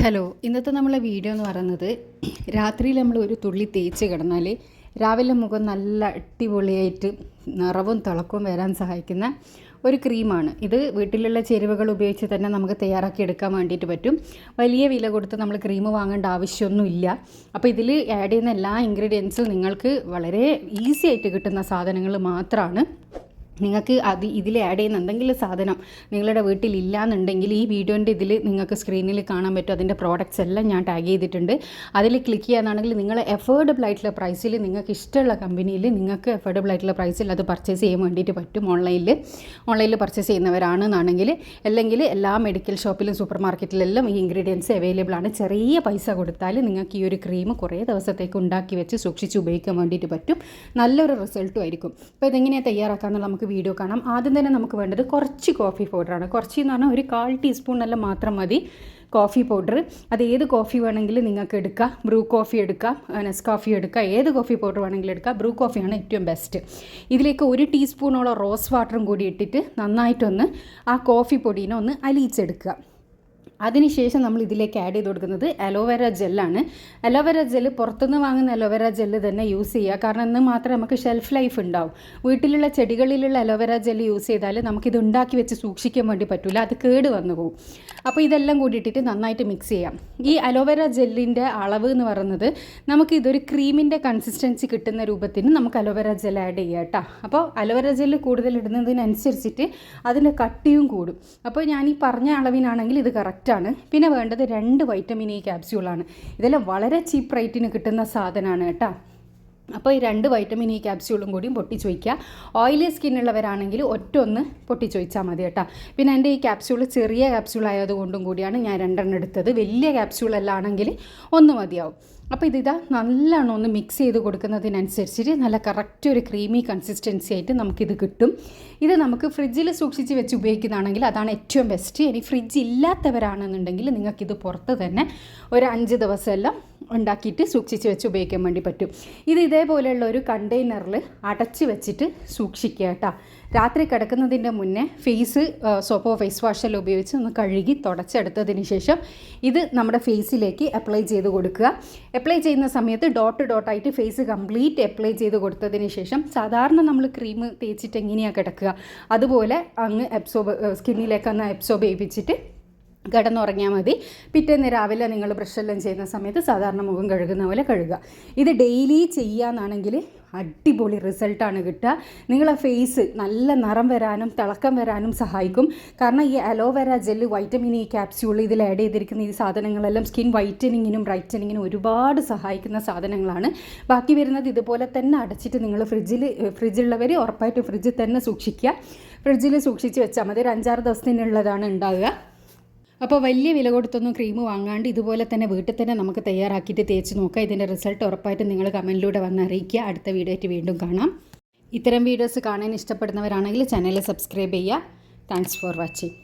Hello, ഇന്നത്തെ നമ്മളെ video എന്ന് പറയുന്നത് രാത്രിയിൽ നമ്മൾ ഒരു തുള്ളി തേച്ച് കിടന്നാൽ രാവിലെ മുഖം നല്ല അടിപൊളിയായിട്ട് നിറവും തിളക്കവും വരാൻ സഹായിക്കുന്ന ഒരു ക്രീമാണ്. ഇത് വീട്ടിലുള്ള ചേരുവകൾ ഉപയോഗിച്ച് തന്നെ നമുക്ക് തയ്യാറാക്കി എടുക്കാൻ വേണ്ടിയിട്ട് പറ്റും. വലിയ വില കൊടുത്ത് നമ്മൾ ക്രീം വാങ്ങേണ്ട ആവശ്യമൊന്നുമില്ല. അപ്പോൾ ഇതിൽ ആഡ് ചെയ്യുന്ന എല്ലാ ഇൻഗ്രീഡിയൻസും നിങ്ങൾക്ക് വളരെ ഈസി ആയിട്ട് കിട്ടുന്ന സാധനങ്ങൾ മാത്രമാണ്. നിങ്ങൾക്ക് ഇതിൽ ആഡ് ചെയ്യുന്ന എന്തെങ്കിലും സാധനം നിങ്ങളുടെ വീട്ടിലില്ല എന്നുണ്ടെങ്കിൽ ഈ വീഡിയോൻ്റെ ഇതിൽ നിങ്ങൾക്ക് സ്ക്രീനിൽ കാണാൻ പറ്റും. അതിൻ്റെ പ്രോഡക്റ്റ്സ് എല്ലാം ഞാൻ ടാഗ് ചെയ്തിട്ടുണ്ട്. അതിൽ ക്ലിക്ക് ചെയ്യാനാണെങ്കിൽ നിങ്ങൾ എഫോർഡബിൾ ആയിട്ടുള്ള പ്രൈസിൽ നിങ്ങൾക്ക് ഇഷ്ടമുള്ള കമ്പനിയിൽ നിങ്ങൾക്ക് എഫോർഡബിൾ ആയിട്ടുള്ള പ്രൈസിൽ അത് പർച്ചേസ് ചെയ്യാൻ വേണ്ടിയിട്ട് പറ്റും. ഓൺലൈനിൽ പർച്ചേസ് ചെയ്യുന്നവരാണെന്നാണെങ്കിൽ അല്ലെങ്കിൽ എല്ലാ മെഡിക്കൽ ഷോപ്പിലും സൂപ്പർ മാർക്കറ്റിലെല്ലാം ഈ ഇൻഗ്രീഡിയൻസ് അവൈലബിൾ ആണ്. ചെറിയ പൈസ കൊടുത്താൽ നിങ്ങൾക്ക് ഈ ഒരു ക്രീം കുറേ ദിവസത്തേക്ക് ഉണ്ടാക്കി വെച്ച് സൂക്ഷിച്ച് ഉപയോഗിക്കാൻ വേണ്ടിയിട്ട് പറ്റും. നല്ലൊരു റിസൾട്ടും ആയിരിക്കും. അപ്പോൾ ഇതെങ്ങനെയാണ് തയ്യാറാക്കാമെന്നുള്ള നമുക്ക് വീഡിയോ കാണാം. ആദ്യം തന്നെ നമുക്ക് വേണ്ടത് കുറച്ച് കോഫി പൗഡറാണ്. കുറച്ച് എന്ന് പറഞ്ഞാൽ ഒരു 1/4 ടീസ്പൂൺ എല്ലാം മാത്രം മതി കോഫി പൗഡർ. അത് ഏത് കോഫി വേണമെങ്കിലും നിങ്ങൾക്ക് എടുക്കാം. ബ്രൂ കോഫി എടുക്കാം, നെസ്കാഫി എടുക്കാം, ഏത് കോഫി പൗഡർ വേണമെങ്കിലും എടുക്കാം. ബ്രൂ കോഫിയാണ് ഏറ്റവും ബെസ്റ്റ്. ഇതിലേക്ക് 1 ടീസ്പൂണോളം റോസ് വാട്ടറും കൂടി ഇട്ടിട്ട് നന്നായിട്ടൊന്ന് ആ കോഫി പൊടീനെ ഒന്ന് അലിയിച്ചെടുക്കുക. അതിനുശേഷം നമ്മൾ ഇതിലേക്ക് ആഡ് ചെയ്ത് കൊടുക്കുന്നത് അലോവേര ജെല്ലാണ്. അലോവേര ജെല്ല് പുറത്തുനിന്ന് വാങ്ങുന്ന അലോവേര ജെല്ല് തന്നെ യൂസ് ചെയ്യുക. കാരണം എന്ന് മാത്രമേ നമുക്ക് ഷെൽഫ് ലൈഫ് ഉണ്ടാവും. വീട്ടിലുള്ള ചെടികളിലുള്ള അലോവേര ജെല്ല് യൂസ് ചെയ്താൽ നമുക്കിത് ഉണ്ടാക്കി വെച്ച് സൂക്ഷിക്കാൻ വേണ്ടി പറ്റില്ല, അത് കേട് വന്നു പോകും. അപ്പോൾ ഇതെല്ലാം കൂടി ഇട്ടിട്ട് നന്നായിട്ട് മിക്സ് ചെയ്യാം. ഈ അലോവേര ജെല്ലിൻ്റെ അളവ് എന്ന് പറയുന്നത് നമുക്കിതൊരു ക്രീമിൻ്റെ കൺസിസ്റ്റൻസി കിട്ടുന്ന രൂപത്തിന് നമുക്ക് അലോവേര ജെൽ ആഡ് ചെയ്യാം കേട്ടോ. അപ്പോൾ അലോവേര ജെല്ല് കൂടുതൽ ഇടുന്നതിനനുസരിച്ചിട്ട് അതിൻ്റെ കട്ടിയും കൂടും. അപ്പോൾ ഞാൻ ഈ പറഞ്ഞ അളവിനാണെങ്കിൽ ഇത് കറക്റ്റ് ആണ്. പിന്നെ വേണ്ടത് 2 വൈറ്റമിൻ ഇ ക്യാപ്സ്യൂളാണ്. ഇതെല്ലാം വളരെ ചീപ്പ് റേറ്റിന് കിട്ടുന്ന സാധനമാണ് കേട്ടോ. അപ്പോൾ ഈ 2 വൈറ്റമിൻ ഇ ക്യാപ്സ്യൂളും കൂടിയും പൊട്ടിച്ച് വയ്ക്കുക. ഓയിലി സ്കിന്നുള്ളവരാണെങ്കിൽ ഒന്ന് പൊട്ടിച്ച് വയ്ച്ചാൽ മതി കേട്ടോ. പിന്നെ എൻ്റെ ഈ ക്യാപ്സ്യൂൾ ചെറിയ ക്യാപ്സ്യൂൾ ആയതുകൊണ്ടും കൂടിയാണ് ഞാൻ 2 എടുത്തത്. വലിയ ക്യാപ്സ്യൂളെല്ലാം ആണെങ്കിൽ 1 മതിയാവും. അപ്പോൾ ഇതിതാ നല്ലോണം ഒന്ന് മിക്സ് ചെയ്ത് കൊടുക്കുന്നതിനനുസരിച്ചിട്ട് നല്ല കറക്റ്റ് ഒരു ക്രീമി കൺസിസ്റ്റൻസി ആയിട്ട് നമുക്കിത് കിട്ടും. ഇത് നമുക്ക് ഫ്രിഡ്ജിൽ സൂക്ഷിച്ച് വെച്ച് ഉപയോഗിക്കുന്നതാണെങ്കിൽ അതാണ് ഏറ്റവും ബെസ്റ്റ്. ഇനി ഫ്രിഡ്ജ് ഇല്ലാത്തവരാണെന്നുണ്ടെങ്കിൽ നിങ്ങൾക്കിത് പുറത്ത് തന്നെ ഒരു 5 ദിവസമെല്ലാം ഉണ്ടാക്കിയിട്ട് സൂക്ഷിച്ച് വെച്ച് ഉപയോഗിക്കാൻ വേണ്ടി പറ്റും. ഇത് ഇതേപോലെയുള്ള ഒരു കണ്ടെയ്നറിൽ അടച്ച് വെച്ചിട്ട് സൂക്ഷിക്കുക കേട്ടോ. രാത്രി കിടക്കുന്നതിൻ്റെ മുന്നേ ഫേസ് സോപ്പോ ഫേസ് വാഷെല്ലാം ഉപയോഗിച്ച് ഒന്ന് കഴുകി തുടച്ചെടുത്തതിന് ശേഷം ഇത് നമ്മുടെ ഫേസിലേക്ക് അപ്ലൈ ചെയ്ത് കൊടുക്കുക. അപ്ലൈ ചെയ്യുന്ന സമയത്ത് ഡോട്ടായിട്ട് ഫേസ് കംപ്ലീറ്റ് അപ്ലൈ ചെയ്ത് കൊടുത്തതിന് ശേഷം സാധാരണ നമ്മൾ ക്രീം തേച്ചിട്ട് എങ്ങനെയാണ് കിടക്കുക അതുപോലെ അങ്ങ് സ്കിന്നിലേക്ക് ഒന്ന് അബ്സോർബ് ചെയ്യിപ്പിച്ചിട്ട് കിടന്നുറങ്ങിയാൽ മതി. പിറ്റേന്ന് രാവിലെ നിങ്ങൾ ബ്രഷെല്ലാം ചെയ്യുന്ന സമയത്ത് സാധാരണ മുഖം കഴുകുന്ന പോലെ കഴുകുക. ഇത് ഡെയിലി ചെയ്യാന്നാണെങ്കിൽ അടിപൊളി റിസൾട്ടാണ് കിട്ടുക. നിങ്ങളെ ഫേസ് നല്ല നിറം വരാനും തിളക്കം വരാനും സഹായിക്കും. കാരണം ഈ aloe vera gel, vitamin E capsule, ഇതിൽ ആഡ് ചെയ്തിരിക്കുന്ന ഈ സാധനങ്ങളെല്ലാം സ്കിൻ വൈറ്റനിങ്ങിനും ബ്രൈറ്റനിങ്ങിനും ഒരുപാട് സഹായിക്കുന്ന സാധനങ്ങളാണ്. ബാക്കി വരുന്നത് ഇതുപോലെ തന്നെ അടച്ചിട്ട് നിങ്ങൾ ഫ്രിഡ്ജുള്ളവർ ഉറപ്പായിട്ടും ഫ്രിഡ്ജിൽ തന്നെ സൂക്ഷിക്കുക. ഫ്രിഡ്ജിൽ സൂക്ഷിച്ച് വെച്ചാൽ മതി. ഒരു 5-6 ദിവസത്തിനുള്ളതാണ് ഉണ്ടാവുക. അപ്പോൾ വലിയ വില കൊടുത്തൊന്നും ക്രീം വാങ്ങാണ്ട് ഇതുപോലെ തന്നെ വീട്ടിൽ തന്നെ നമുക്ക് തയ്യാറാക്കിയിട്ട് തേച്ച് നോക്കുക. ഇതിൻ്റെ റിസൾട്ട് ഉറപ്പായിട്ടും നിങ്ങൾ കമൻറ്റിലൂടെ വന്ന് അറിയിക്കുക. അടുത്ത വീഡിയോ ആയിട്ട് വീണ്ടും കാണാം. ഇത്തരം വീഡിയോസ് കാണാൻ ഇഷ്ടപ്പെടുന്നവരാണെങ്കിൽ ചാനൽ സബ്സ്ക്രൈബ് ചെയ്യുക. Thanks for watching.